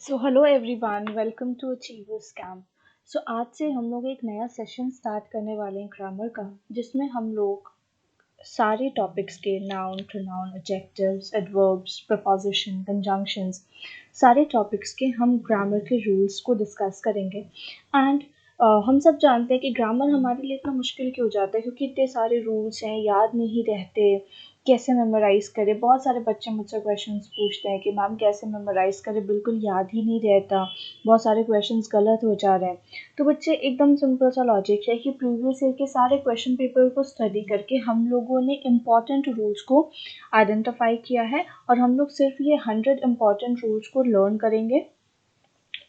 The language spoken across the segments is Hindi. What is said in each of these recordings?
So hello everyone, welcome to Achievers Camp. So आज से हम लोग एक नया सेशन स्टार्ट करने वाले हैं ग्रामर का, जिसमें हम लोग सारे टॉपिक्स के noun, pronoun, adjectives, adverbs, preposition, conjunctions, सारे टॉपिक्स के हम ग्रामर के रूल्स को डिस्कस करेंगे। एंड हम सब जानते हैं कि ग्रामर हमारे लिए इतना मुश्किल क्यों हो जाता है, क्योंकि इतने सारे रूल्स हैं, याद नहीं रहते, कैसे मेमोराइज़ करें। बहुत सारे बच्चे मुझसे क्वेश्चंस पूछते हैं कि मैम कैसे मेमोराइज़ करें, बिल्कुल याद ही नहीं रहता, बहुत सारे क्वेश्चंस गलत हो जा रहे हैं। तो बच्चे, एकदम सिंपल सा लॉजिक है कि प्रीवियस ईयर के सारे क्वेश्चन पेपर को स्टडी करके हम लोगों ने इम्पॉर्टेंट रूल्स को आइडेंटिफाई किया है, और हम लोग सिर्फ ये 100 इम्पॉर्टेंट रूल्स को लर्न करेंगे,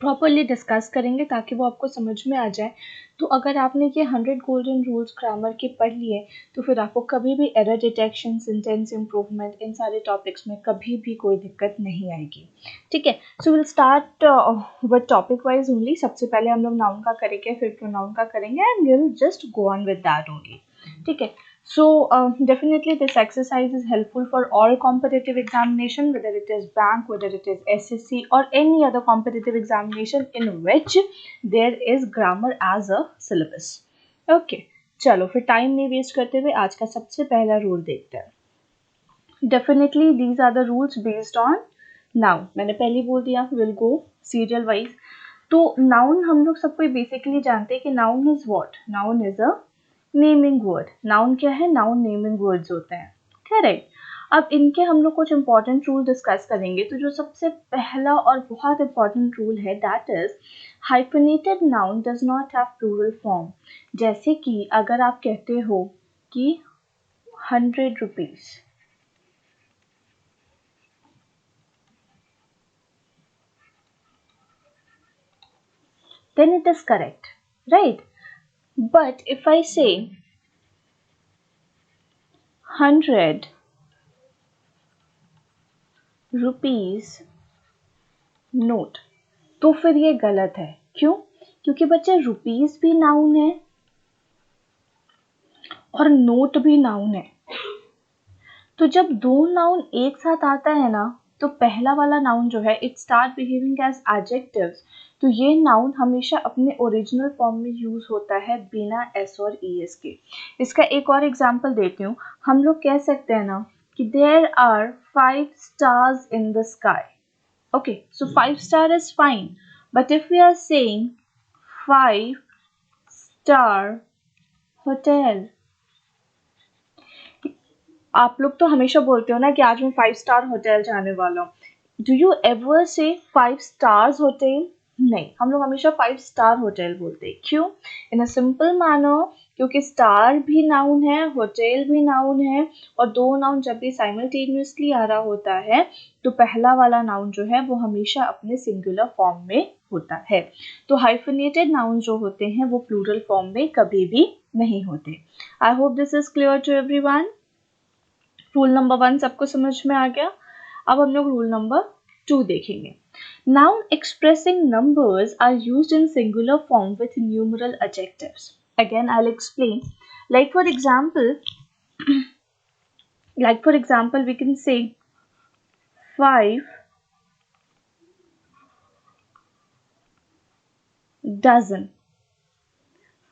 प्रॉपरली डिस्कस करेंगे, ताकि वो आपको समझ में आ जाए। तो अगर आपने ये 100 गोल्डन रूल्स ग्रामर के पढ़ लिए, तो फिर आपको कभी भी एरर डिटेक्शन, सेंटेंस इम्प्रूवमेंट, इन सारे टॉपिक्स में कभी भी कोई दिक्कत नहीं आएगी। ठीक है, so will start with topic wise only. सबसे पहले हम लोग नाउन का करेंगे, फिर प्रोनाउन का करेंगे, and will just go on with that only. ठीक है, so definitely this exercise is helpful for all competitive examination, whether it is bank, whether it is SSC or any other competitive examination in which there is grammar as a syllabus. Okay, चलो फिर टाइम नहीं वेस्ट करते हुए आज का सबसे पहला रूल देखते हैं। Definitely these are the rules based on noun. मैंने पहले बोल दिया, विल गो सीरियल वाइज। तो नाउन हम लोग सबको बेसिकली जानते हैं कि noun is what? Noun is a naming word. Noun क्या है? नाउन नेमिंग वर्ड्स होते हैं, करेक्ट। अब इनके हम लोग कुछ इंपॉर्टेंट रूल डिस्कस करेंगे। तो जो सबसे पहला और बहुत इंपॉर्टेंट रूल है, that is hyphenated noun does not have plural form. जैसे कि अगर आप कहते हो कि 100 rupees, then it is correct, right? But if I say 100 rupees note, तो फिर ये गलत है। क्यों? क्योंकि बच्चे, रुपीज भी नाउन है और नोट भी नाउन है। तो जब दो नाउन एक साथ आता है ना, तो पहला वाला नाउन जो है, it start behaving as adjectives. तो ये नाउन हमेशा अपने ओरिजिनल फॉर्म में यूज होता है, बिना एस और ईएस के। इसका एक और एग्जांपल देती हूँ। हम लोग कह सकते हैं ना कि there are 5 stars in the sky. Okay, so 5 star is fine, but if we are saying 5-star hotel, आप लोग तो हमेशा बोलते हो ना कि आज मैं 5 स्टार होटल जाने वाला हूँ। डू यू एवर से 5 स्टार्स होटल? नहीं, हम लोग हमेशा 5 स्टार होटल बोलते हैं। क्यों? इन अ सिंपल मैनर, क्योंकि स्टार भी नाउन है, होटल भी नाउन है, और दो नाउन जब भी साइमल्टेनियसली आ रहा होता है, तो पहला वाला नाउन जो है वो हमेशा अपने सिंगुलर फॉर्म में होता है। तो हाइफेनेटेड नाउन जो होते हैं वो प्लूरल फॉर्म में कभी भी नहीं होते। I hope this is clear to everyone. Rule number 1 सबको समझ में आ गया। अब हम लोग रूल नंबर 2 देखेंगे। Noun expressing numbers are used in singular form with numeral adjectives. Again, I'll explain. Like for example, we can say 5 dozen.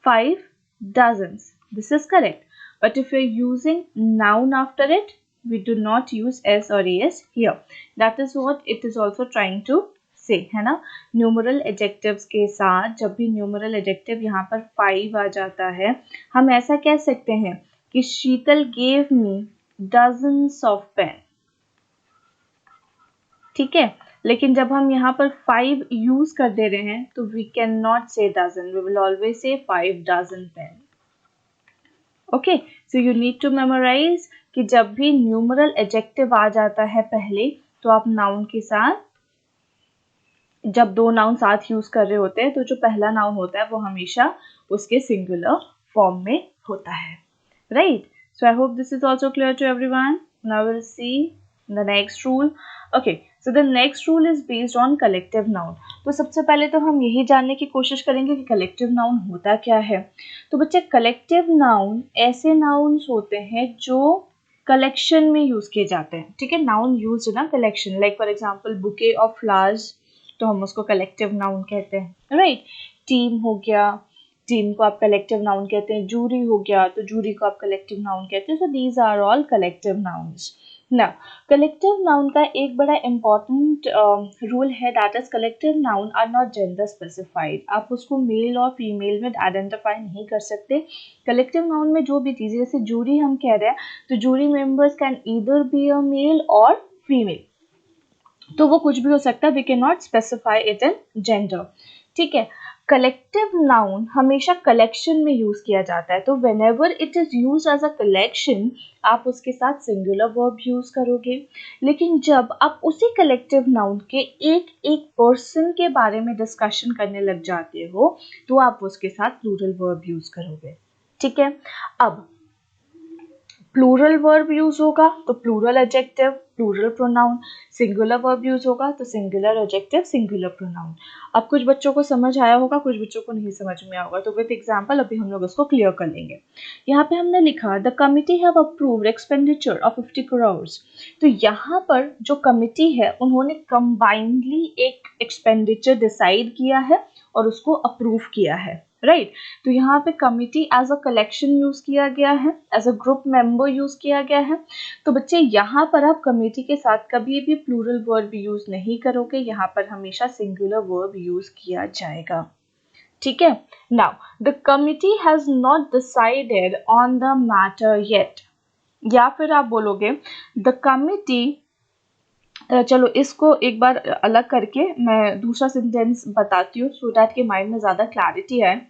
5 dozens. This is correct. But if you're using noun after it, we do not use s or as here. That is what it is also trying to say, है ना? न्यूमरल एडजेक्टिव्स के साथ जब भी न्यूमरल एडजेक्टिव यहाँ पर 5 आ जाता है, हम ऐसा कह सकते हैं कि Sheetal gave me dozens of pen. ठीक है, लेकिन जब हम यहाँ पर 5 यूज कर दे रहे हैं, तो we can not say dozen, we will always say 5 dozen pen. Okay, so you need to memorise कि जब भी न्यूमरल एडजेक्टिव आ जाता है पहले, तो आप नाउन के साथ, जब दो नाउन साथ यूज कर रहे होते हैं, तो जो पहला नाउन होता है वो हमेशा उसके सिंगुलर फॉर्म में होता है, right? So I hope this is also clear to everyone. Now will see the next rule. Okay, so the next rule is based on collective noun. तो सबसे पहले तो हम यही जानने की कोशिश करेंगे कि कलेक्टिव नाउन होता क्या है. तो बच्चे, कलेक्टिव नाउन ऐसे नाउन्स होते हैं जो कलेक्शन में यूज किए जाते हैं. ठीक है, नाउन यूज ना collection, like for example bouquet of flowers, तो हम उसको कलेक्टिव नाउन कहते हैं, राइट। टीम हो गया, टीम को आप कलेक्टिव नाउन कहते हैं। जूरी हो गया तो जूरी को आप कलेक्टिव नाउन कहते हैं। So these are all collective nouns. ना कलेक्टिव नाउन का एक बड़ा इंपॉर्टेंट रूल है, that is collective noun are not gender specified. आप उसको मेल और फीमेल में आइडेंटिफाई नहीं कर सकते। कलेक्टिव नाउन में जो भी चीज़ें, जैसे जूरी हम कह रहे हैं तो jury members can either be a male और फीमेल, तो वो कुछ भी हो सकता है, we can not specify it in gender, ठीक है। कलेक्टिव नाउन हमेशा कलेक्शन में यूज किया जाता है, तो whenever it is use as a collection आप उसके साथ सिंगुलर वर्ब यूज करोगे। लेकिन जब आप उसी कलेक्टिव नाउन के एक एक पर्सन के बारे में डिस्कशन करने लग जाते हो तो आप उसके साथ प्लूरल वर्ब यूज करोगे, ठीक है। अब प्लूरल वर्ब यूज होगा तो plural adjective, plural pronoun. Singular verb use होगा तो सिंगुलर एडजेक्टिव, सिंगुलर प्रोनाउन। अब कुछ बच्चों को समझ आया होगा, कुछ बच्चों को नहीं समझ में आया होगा, तो विद एग्जांपल अभी हम लोग इसको क्लियर कर लेंगे। यहाँ पे हमने लिखा the committee have approved expenditure of 50 crore. तो यहाँ पर जो कमिटी है उन्होंने कंबाइंडली एक एक्सपेंडिचर डिसाइड किया है और उसको अप्रूव किया है, राइट। तो यहाँ पे committee as a collection use किया गया है, as a group member use किया गया है। तो बच्चे यहाँ पर आप कमिटी के साथ कभी भी प्लूरल वर्ब यूज नहीं करोगे, यहाँ पर हमेशा सिंगुलर वर्ब यूज किया जाएगा, ठीक है। Now the committee has not decided on the matter yet, या फिर आप बोलोगे द कमिटी, चलो इसको एक बार अलग करके मैं दूसरा सेंटेंस बताती हूँ सो दैट के माइंड में ज्यादा क्लैरिटी आए।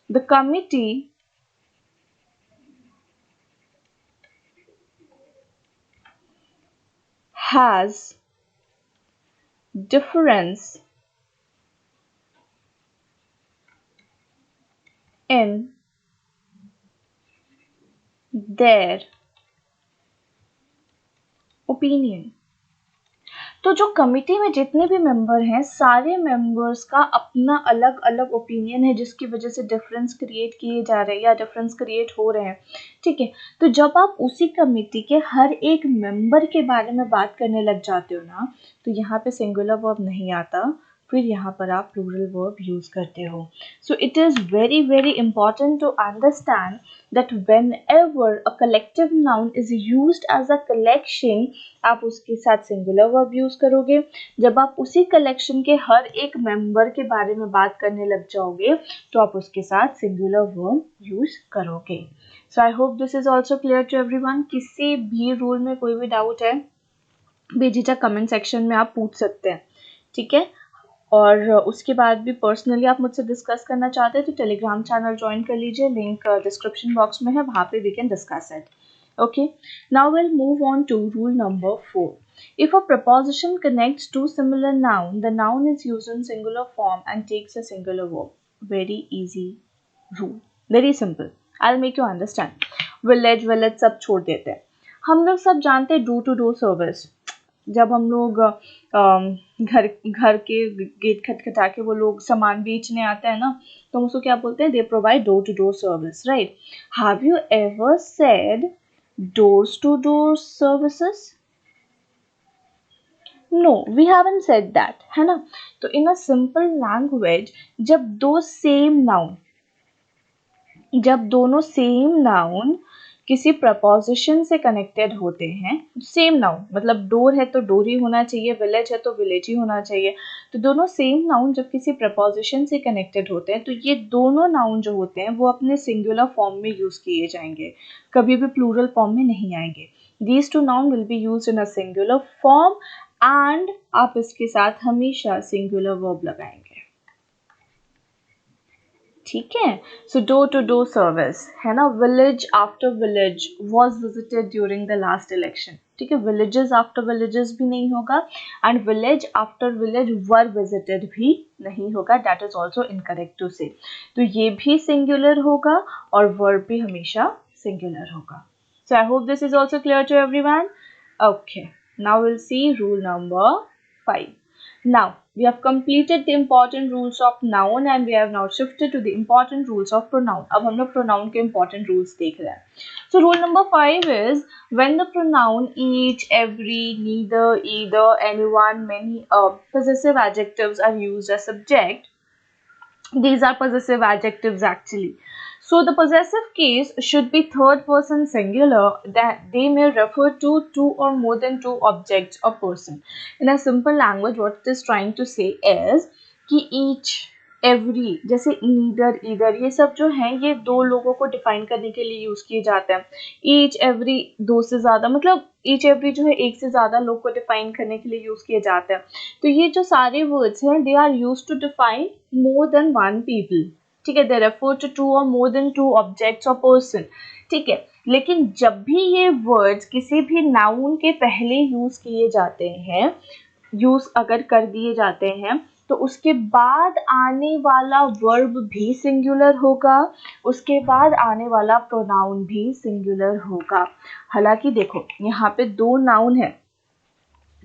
The committee has difference in their opinion। तो जो कमिटी में जितने भी मेंबर हैं सारे मेंबर्स का अपना अलग अलग ओपिनियन है जिसकी वजह से डिफरेंस क्रिएट किए जा रहे हैं या डिफरेंस क्रिएट हो रहे हैं, ठीक है। तो जब आप उसी कमिटी के हर एक मेंबर के बारे में बात करने लग जाते हो ना, तो यहाँ पे सिंगुलर वर्ब नहीं आता, फिर यहाँ पर आप प्लूरल वर्ब यूज करते हो। So it is very very important to understand that whenever a collective noun is used as a collection आप उसके साथ सिंगुलर वर्ब यूज करोगे। जब आप उसी कलेक्शन के हर एक मेंबर के बारे में बात करने लग जाओगे तो आप उसके साथ सिंगुलर वर्ब यूज करोगे। So I hope this is also clear to everyone. किसी भी रूल में कोई भी डाउट है बेझिझक कमेंट सेक्शन में आप पूछ सकते हैं, ठीक है। और उसके बाद भी पर्सनली आप मुझसे डिस्कस करना चाहते हैं तो टेलीग्राम चैनल ज्वाइन कर लीजिए, लिंक डिस्क्रिप्शन बॉक्स में है, वहाँ पे we can discuss it. Okay, now we'll move on to rule number 4. If a preposition connects two similar noun, the noun is used in singular form and takes a singular verb. Very easy rule, very simple. I'll make you understand. Village, village सब छोड़ देते हैं। हम लोग सब जानते हैं डोर टू डोर सर्विस। जब हम लोग घर घर के गेट खटखटा के वो लोग सामान बेचने आते हैं ना, तो हम उसको क्या बोलते हैं, they provide door to door service, right. Have you ever said doors to door services? No, we haven't said that, है ना। तो in a simple language जब दोनों सेम नाउन किसी प्रपोजिशन से कनेक्टेड होते हैं, सेम नाउन मतलब डोर है तो डोर ही होना चाहिए, विलेज है तो विलेज ही होना चाहिए, तो दोनों सेम नाउन जब किसी प्रपोजिशन से कनेक्टेड होते हैं तो ये दोनों नाउन जो होते हैं वो अपने सिंगुलर फॉर्म में यूज किए जाएंगे, कभी भी प्लूरल फॉर्म में नहीं आएंगे। These two noun will be used in a singular form and आप इसके साथ हमेशा सिंगुलर वर्ब लगाएंगे, ठीक है। So door to door service है ना, village after village was visited during the last election, ठीक है। विलेजेस आफ्टर विलेजेस भी नहीं होगा and village after village were visited भी नहीं होगा, that is also incorrect to say. तो ये भी सिंगुलर होगा और वर्ब भी हमेशा सिंगुलर होगा। So I hope this is also clear to everyone. Okay, now will see rule number 5. Now we have completed the important rules of noun and we have now shifted to the important rules of pronoun. अब हम लोग pronoun के important rules देख रहे हैं. So rule number 5 is when the pronoun each, every, neither, either, anyone, many possessive adjectives are used as subject. These are possessive adjectives actually. So the possessive case should be third person singular, that they may refer to two or more than two objects or person. In a simple language, what it is trying to say is कि each, every, जैसे neither, either, ये सब जो हैं ये दो लोगों को डिफाइन करने के लिए यूज किए जाते हैं. each, every दो से ज्यादा, मतलब each, every जो है एक से ज्यादा लोग को डिफाइन करने के लिए यूज किए जाते हैं. तो ये जो सारे वर्ड्स हैं they are use to define more than one people. ठीक है, दे रेफर टू टू और मोर देन टू ऑब्जेक्ट्स और पर्सन. ठीक है, लेकिन जब भी ये वर्ड्स किसी भी नाउन के पहले यूज किए जाते हैं, यूज अगर कर दिए जाते हैं, तो उसके बाद आने वाला वर्ब भी सिंगुलर होगा, उसके बाद आने वाला प्रोनाउन भी सिंगुलर होगा. हालांकि देखो यहाँ पे दो नाउन है,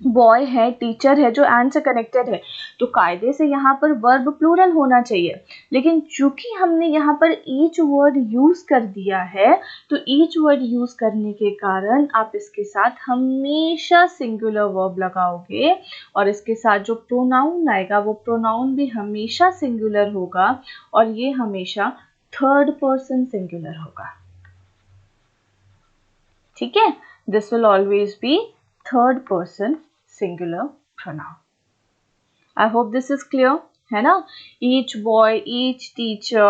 बॉय है, टीचर है, जो एंड से कनेक्टेड है, तो कायदे से यहाँ पर वर्ब प्लूरल होना चाहिए. लेकिन चूंकि हमने यहाँ पर ईच वर्ड यूज कर दिया है, तो ईच वर्ड यूज करने के कारण आप इसके साथ हमेशा सिंगुलर वर्ब लगाओगे और इसके साथ जो प्रोनाउन आएगा वो प्रोनाउन भी हमेशा सिंगुलर होगा और ये हमेशा थर्ड पर्सन सिंगुलर होगा. ठीक है, this will always be third person singular pronoun. I hope this is clear, है ना. Each boy, each teacher,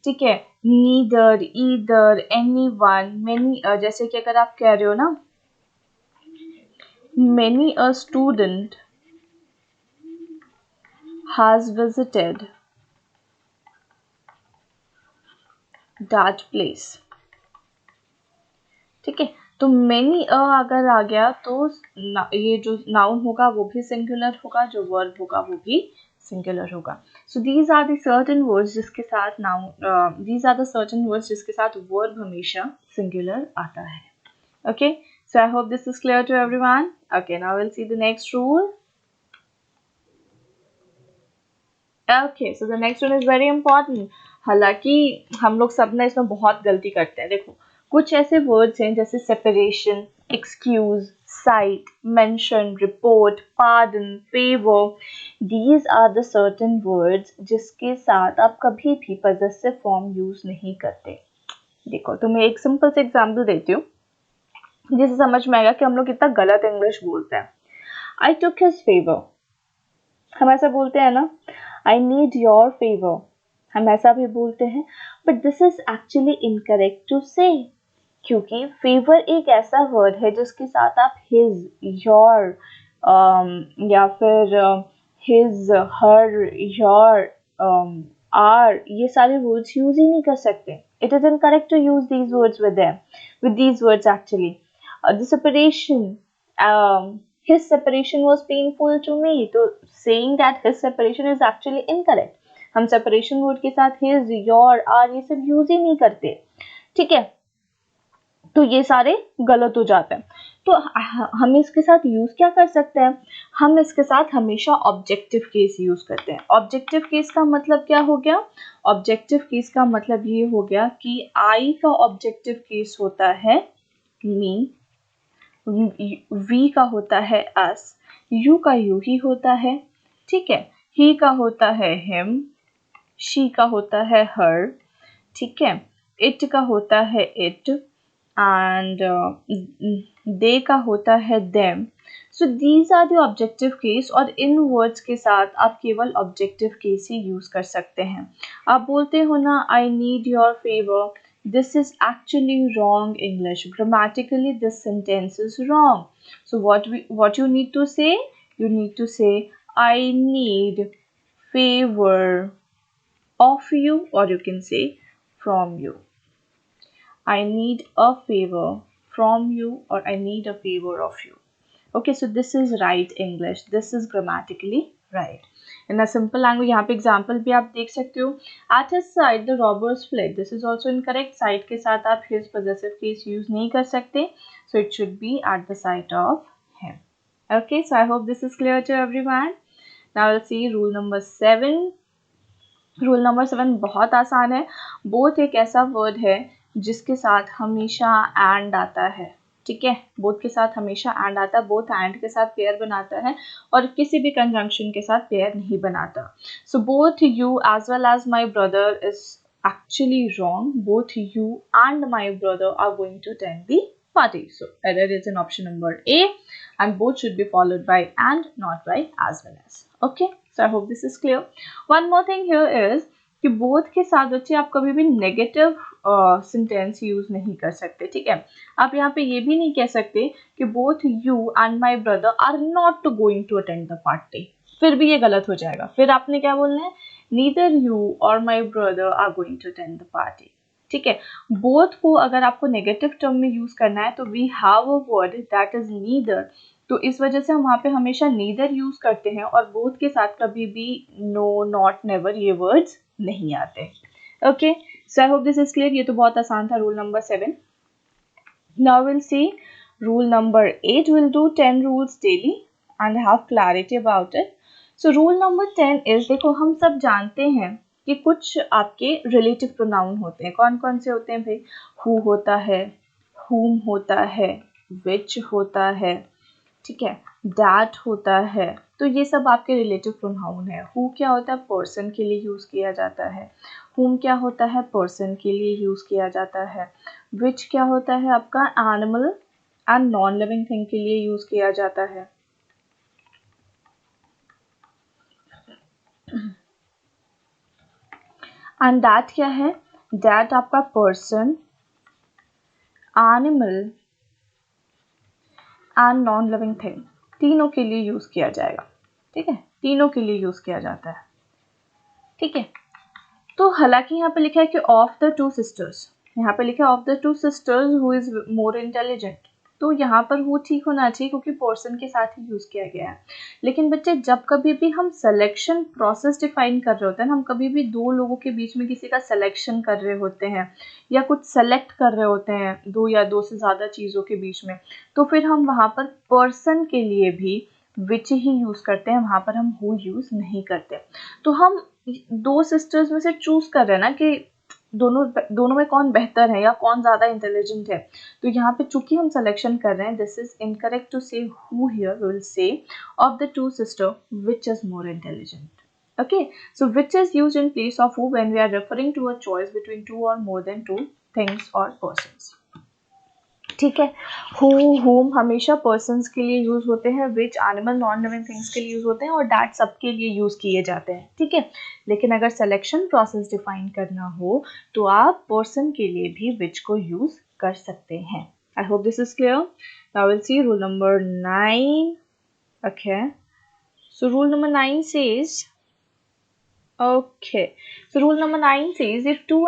ठीक है, neither, either, anyone, many, जैसे कि अगर आप कह रहे हो ना, many a student has visited that place. ठीक है, तो मेनी अगर आ गया तो ये जो नाउन होगा वो भी सिंगुलर होगा, जो वर्ब होगा वो भी सिंगुलर होगा. So these are the certain words जिसके साथ noun, these are the certain words जिसके साथ वर्ब हमेशा सिंगुलर आता है. Okay, so I hope this is clear to everyone. Okay, now will see the next rule. Okay, so the next one is very important. हालांकि हम लोग सब ना इसमें बहुत गलती करते हैं. देखो कुछ ऐसे वर्ड्स हैं जैसे separation, excuse, sight, mention, report, pardon, favour. These are the certain words जिसके साथ आप कभी भी पॉजेसिव फॉर्म यूज नहीं करते. देखो तुम्हें एक सिंपल से एग्जांपल देती हूँ जिससे समझ में आएगा कि हम लोग कितना गलत इंग्लिश बोलते हैं. आई टुक हिज फेवर, हम ऐसा बोलते हैं ना. आई नीड योर फेवर, हम ऐसा भी बोलते हैं, but this is actually incorrect to say, क्योंकि फेवर एक ऐसा वर्ड है जिसके साथ आप हिज, योर या फिर हिज, हर, योर, आर, ये सारे वर्ड्स यूज ही नहीं कर सकते. It is incorrect to use these words with them, with these words actually. The separation, his separation was painful to me, तो saying that his separation is actually incorrect. हम separation word के साथ his, your, are ये सब यूज ही नहीं करते. ठीक है, तो ये सारे गलत हो जाते हैं. तो हम इसके साथ यूज क्या कर सकते हैं, हम इसके साथ हमेशा ऑब्जेक्टिव केस यूज करते हैं. ऑब्जेक्टिव केस का मतलब क्या हो गया, ऑब्जेक्टिव केस का मतलब ये हो गया कि आई का ऑब्जेक्टिव केस होता है मी, वी का होता है अस, यू का यू ही होता है. ठीक है, ही का होता है हिम, शी का होता है हर. ठीक है, इट का होता है इट, एंड दे का होता है them. So these are the objective case, और इन वर्ड्स के साथ आप केवल ऑब्जेक्टिव केस ही यूज कर सकते हैं. आप बोलते हो ना I need your favour, this is actually wrong English. Grammatically this sentence is wrong. So what you need to say, you need to say I need favor of you, or you can say from you. I need a favor from you, or I need a favor of you. Okay, so this is right English, this is grammatically right. In a simple language, यहाँ पे example भी आप देख सकते हो. At his side the robbers fled. This is also incorrect. Side के साथ आप his possessive case use नहीं कर सकते. So it should be at the side of him. Okay, so I hope this is clear to everyone. Now will see rule number 7. Rule number 7 बहुत आसान है. बोथ एक ऐसा वर्ड है जिसके साथ हमेशा एंड आता है. ठीक है, बोथ के साथ हमेशा एंड आता है, बोथ एंड के साथ पेयर बनाता है और किसी भी कंजंक्शन के साथ पेयर नहीं बनाता. So both you as well as my brother is actually wrong. Both you and my brother are going to attend the party. So error is in option number A, and both should be followed by and, not by as well as. Okay, so I hope this is clear. One more thing here is कि both के साथ बच्चे आप कभी भी नेगेटिव सेंटेंस यूज नहीं कर सकते. ठीक है, आप यहाँ पे ये भी नहीं कह सकते कि both you and my brother are not going to attend the party. फिर भी ये गलत हो जाएगा. फिर आपने क्या बोलना है, neither you or my brother are going to attend the party. ठीक है, both को अगर आपको नेगेटिव टर्म में यूज करना है तो we have a word that is neither. तो इस वजह से हम वहाँ पे हमेशा neither यूज करते हैं और both के साथ कभी भी no, not, never ये वर्ड्स नहीं आते. Okay, so I hope this is clear. ये तो बहुत आसान था rule number 7. Now will see rule number 8. Will do 10 rules daily and have clarity about it. So rule number 10 is, देखो हम सब जानते हैं कि कुछ आपके रिलेटिव प्रोनाउन होते हैं. कौन कौन से होते हैं भाई? who होता है, whom होता है, which होता है, ठीक है, that होता है. तो ये सब आपके रिलेटिव प्रोनाउन है. who क्या होता है? पर्सन के लिए यूज किया जाता है. whom क्या होता है? पर्सन के लिए यूज किया जाता है. which क्या होता है? आपका animal and non living thing के लिए यूज किया जाता है. एंड दैट क्या है? दैट आपका person, animal and non living thing तीनों के लिए यूज किया जाएगा. ठीक है, तीनों के लिए यूज किया जाता है. ठीक है, तो हालांकि यहाँ पे लिखा है कि ऑफ द टू सिस्टर्स, यहाँ पे लिखा है of the two sisters who is more intelligent. तो यहाँ पर वो ठीक होना चाहिए क्योंकि पर्सन के साथ ही यूज किया गया है. लेकिन बच्चे जब कभी भी हम सिलेक्शन प्रोसेस डिफाइन कर रहे होते हैं, हम कभी भी दो लोगों के बीच में किसी का सिलेक्शन कर रहे होते हैं या कुछ सेलेक्ट कर रहे होते हैं दो या दो से ज़्यादा चीज़ों के बीच में, तो फिर हम वहाँ पर पर्सन के लिए भी विच ही यूज़ करते हैं, वहाँ पर हम हु यूज़ नहीं करते. तो हम दो सिस्टर्स में से चूज कर रहे हैं ना कि दोनों में कौन बेहतर है या कौन ज़्यादा इंटेलिजेंट है. तो यहाँ पे चूंकि हम सिलेक्शन कर रहे हैं, this is incorrect to say who. Here we will say of the two sister which is more intelligent. Okay, so which is used in place of who when we are referring to a choice between two or more than two things or persons. ठीक है, who, whom हमेशा persons के लिए यूज होते हैं, which animal, non living things के लिए यूज होते हैं और that सबके लिए यूज किए जाते हैं. ठीक है, लेकिन अगर सिलेक्शन प्रोसेस डिफाइन करना हो तो आप person के लिए भी which को यूज कर सकते हैं. I hope this is clear. Now we'll see rule number 9. Okay, so rule number 9 says, okay, so rule number 9 says if two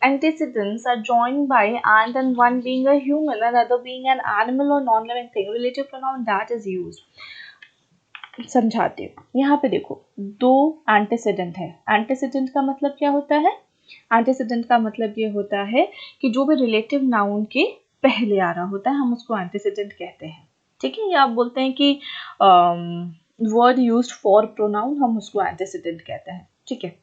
antecedents are joined by and then one being a human and other being an animal or non-living thing, relative pronoun that is used. समझाते हो. यहाँ पे देखो दो एंटीसीडेंट है. एंटीसीडेंट का मतलब क्या होता है? एंटीसीडेंट का मतलब ये होता है कि जो भी रिलेटिव नाउन के पहले आ रहा होता है हम उसको एंटीसीडेंट कहते हैं. ठीक है, या आप बोलते हैं कि वर्ड यूज्ड फॉर प्रोनाउन हम उसको एंटीसीडेंट कहते हैं. ठीक है,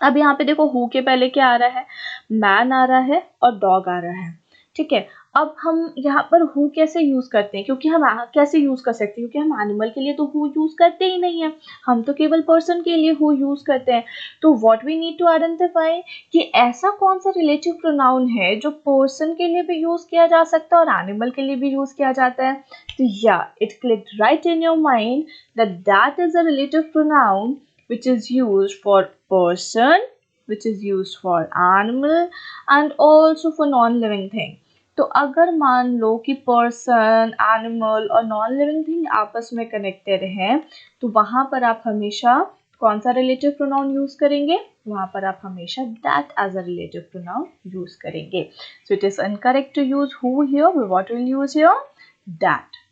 अब यहाँ पे देखो हु के पहले क्या आ रहा है? मैन आ रहा है और डॉग आ रहा है. ठीक है, अब हम यहाँ पर हु कैसे यूज करते हैं? क्योंकि हम कैसे यूज कर सकते हैं? क्योंकि हम एनिमल के लिए तो हु यूज करते ही नहीं है, हम तो केवल पर्सन के लिए हु यूज करते हैं. तो what we need to identify कि ऐसा कौन सा रिलेटिव प्रोनाउन है जो पर्सन के लिए भी यूज किया जा सकता है और एनिमल के लिए भी यूज किया जाता है. तो या it clicked right in your mind that is a relative pronoun which is used for person, which is used for animal and also for non-living thing. तो अगर मान लो कि पर्सन, एनिमल और नॉन लिविंग थिंग आपस में कनेक्टेड हैं तो वहाँ पर आप हमेशा कौन सा रिलेटिव प्रोनाउन यूज करेंगे? वहाँ पर आप हमेशा that as a relative pronoun use करेंगे. So it is incorrect to use who here. We what will use here? That.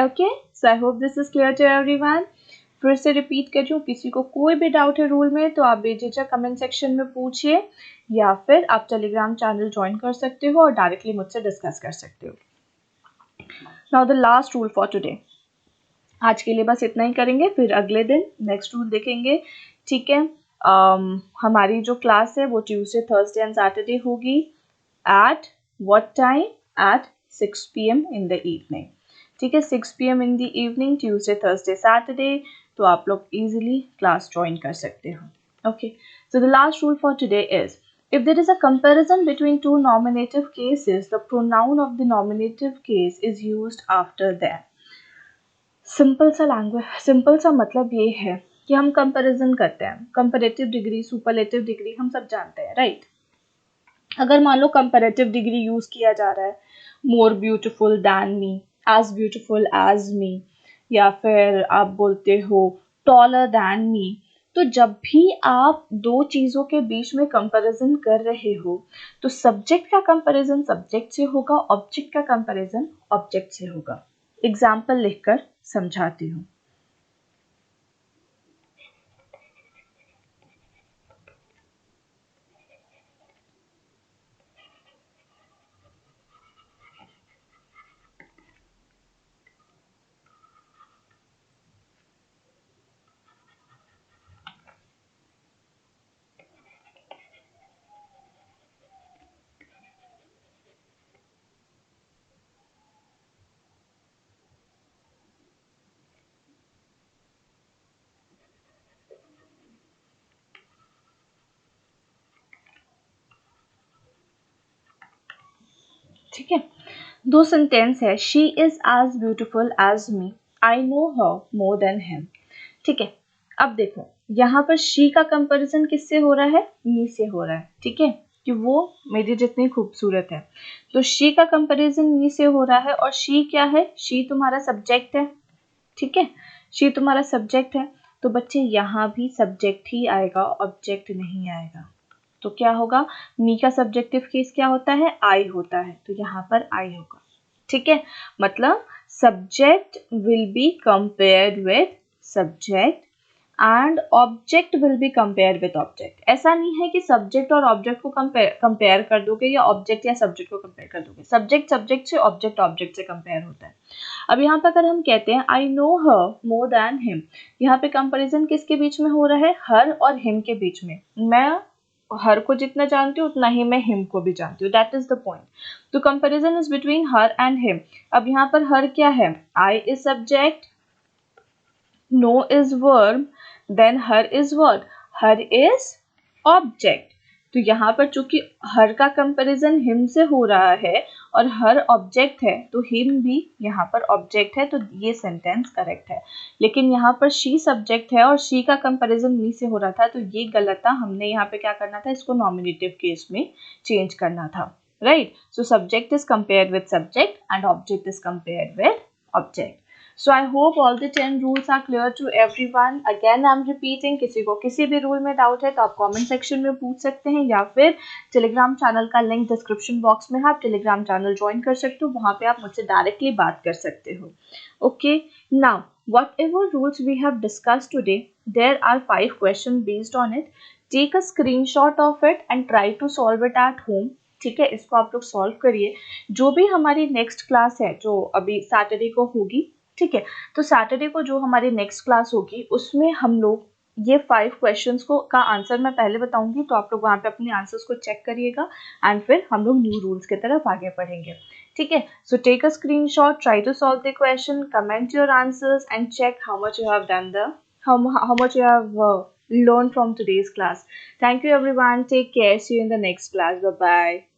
Okay, so I hope this is clear to everyone. फिर से रिपीट कर रही हूँ, किसी को कोई भी डाउट है रूल में तो आप बेझिझक कमेंट सेक्शन में पूछिए या फिर आप टेलीग्राम चैनल ज्वाइन कर सकते हो और डायरेक्टली मुझसे डिस्कस कर सकते हो. Now the last rule for today. आज के लिए बस इतना ही करेंगे, फिर अगले दिन नेक्स्ट रूल देखेंगे, ठीक है। हमारी जो क्लास है वो ट्यूसडे, थर्सडे एंड सैटरडे होगी। At what time? At 6 PM in the evening, ठीक है। 6 PM in the evening, Tuesday, Thursday, Saturday. तो आप लोग इजीली क्लास ज्वाइन कर सकते हो। Okay, so the last rule for today is, if there is a comparison between two nominative cases, the pronoun of the nominative case is used after them. Simple सा मतलब ये है कि हम कंपैरिजन करते हैं, कंपैरेटिव डिग्री, सुपरलेटिव डिग्री हम सब जानते हैं, राइट। अगर मान लो कंपैरेटिव डिग्री यूज किया जा रहा है, more beautiful than me, as beautiful as me, या फिर आप बोलते हो टॉलर दैन मी, तो जब भी आप दो चीजों के बीच में कंपैरिजन कर रहे हो तो सब्जेक्ट का कंपैरिजन सब्जेक्ट से होगा, ऑब्जेक्ट का कंपैरिजन ऑब्जेक्ट से होगा। एग्जाम्पल लिखकर समझाती हूँ। ठीक है, दो सेंटेंस है, she is as beautiful as me, I know her more than him. ठीक है, अब देखो यहाँ पर शी का कंपैरिजन किससे हो रहा है? मी से हो रहा है, ठीक है, कि वो मेरी जितनी खूबसूरत है। तो शी का कंपैरिजन मी से हो रहा है, और शी क्या है? शी तुम्हारा सब्जेक्ट है, ठीक है, शी तुम्हारा सब्जेक्ट है। तो बच्चे यहाँ भी सब्जेक्ट ही आएगा, ऑब्जेक्ट नहीं आएगा। तो क्या होगा? मी का सब्जेक्टिव केस क्या होता है? आई होता है, तो यहाँ पर आई होगा, ठीक है। मतलब subject will be compared with subject and object will be compare with object. ऐसा नहीं है कि सब्जेक्ट और ऑब्जेक्ट को कंपेयर कर दोगे, या ऑब्जेक्ट या सब्जेक्ट को कंपेयर कर दोगे। सब्जेक्ट सब्जेक्ट से, ऑब्जेक्ट ऑब्जेक्ट से कंपेयर होता है। अब यहाँ पर अगर हम कहते हैं आई know her more than him, यहाँ पे कंपैरिजन किसके बीच में हो रहा है? हर और हिम के बीच में। मैं हर को जितना जानती हूँ उतना ही मैं हिम को भी जानती हूँ, दैट इज द पॉइंट। तो comparison is between her and him. अब यहाँ पर हर क्या है? I is subject, know is verb, then her is what? Her is object. तो यहाँ पर चूंकि हर का कंपैरिजन हिम से हो रहा है और हर ऑब्जेक्ट है, तो हिम भी यहाँ पर ऑब्जेक्ट है, तो ये सेंटेंस करेक्ट है। लेकिन यहाँ पर शी सब्जेक्ट है और शी का कंपैरिजन मी से हो रहा था, तो ये गलत था। हमने यहाँ पे क्या करना था? इसको नॉमिनेटिव केस में चेंज करना था, right. So subject is compared with subject and object is compared with object. So I hope all the 10 rules are clear to everyone. Again I'm repeating, किसी को किसी भी रूल में डाउट है तो आप कमेंट सेक्शन में पूछ सकते हैं, या फिर टेलीग्राम चैनल का लिंक डिस्क्रिप्शन बॉक्स में है, आप टेलीग्राम चैनल ज्वाइन कर सकते हो, वहाँ पे आप मुझसे डायरेक्टली बात कर सकते हो। Okay, now whatever rules we have discussed today, there are 5 questions based on it. Take a screenshot of it and try to solve it at home. ठीक है, इसको आप लोग सॉल्व करिए। जो भी हमारी नेक्स्ट क्लास है, जो अभी सैटरडे को होगी, ठीक है, तो सैटरडे को जो हमारी नेक्स्ट क्लास होगी उसमें हम लोग ये 5 क्वेश्चंस को का आंसर मैं पहले बताऊंगी, तो आप लोग वहाँ पे अपने आंसर्स को चेक करिएगा एंड फिर हम लोग न्यू रूल्स की तरफ आगे बढ़ेंगे, ठीक है। So take a screenshot, try to solve the question, comment your answers and check how much you have done the how much you have learned from today's class. Thank you everyone, take care, see you in the next class, bye bye.